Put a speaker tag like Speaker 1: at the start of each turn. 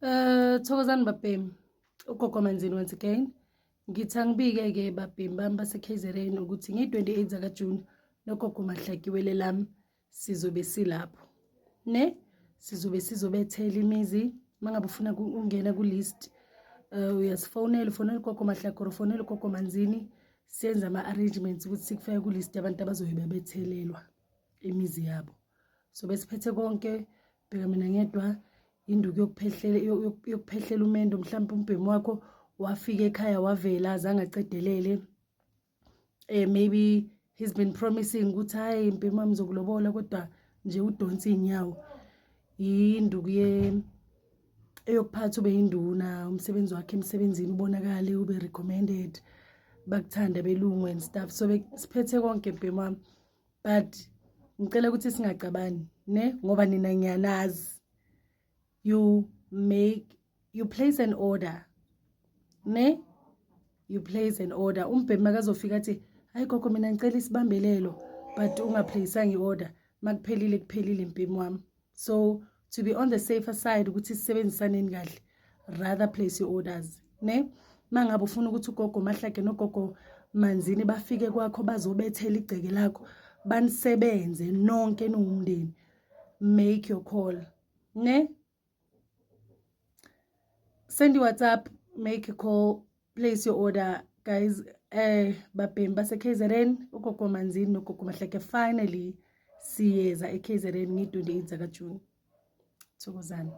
Speaker 1: Thokozani babhemi, ugogo Manzini once again. Ngithi angibike-ke babhemi bami base-KZN ukuthi ngi-28 zakaJuni nogogo Mahlaki iwele lami sizobe silapho. Sizobe sizobethela imizi. Mangabe ufuna ungena ku-list, uyasifonela, ufonela ugogo Mahlaki or ufonela ugogo Manzini. Senza ama-arrangements ukuthi sikufake ku-list yabantu abazobe bebethelelwa imizi yabo. So besiphethe konke, bheka mina ngedwa induku yokuphehlela umendo. Mhlawumbe umbhemu wakho wafika ekhaya wavela azange acedelele. Maybe he's been promising ukuthi hayi umbhemu wami zokulobola kodwa nje udonsa inyawo. Induku eyokuphatha ube induna, umsebenzi wakhe emsebenzini ubonakale, ube recommended, bakuthanda belungu and stuff. So siphethe konke umbhemu wami, but ngicela ukuthi singacabani ngoba nina ngiyanazi. You place an order, you place an order. Umbhemu makazofika athi hayi gogo mina ngicela isibambelelo, but ungaplaceanga i-order, makuphelile kuphelile umbhemu wami. So to be on the safer side ukuthi sisebenzisaneni kahle, rather place your orders. Mangabe ufuna ukuthi ugogo Mahlaki nogogo Manzini bafike kwakho bazobethela igceke lakho, banisebenze nonke niwumndeni, make your call. Send your WhatsApp, make a call, place your order, guys. Babhemi base-KZN, ugogo Manzini nogogo Mahlaki finally siyeza e-KZN ngi-28 zakaJuni. Thokozani.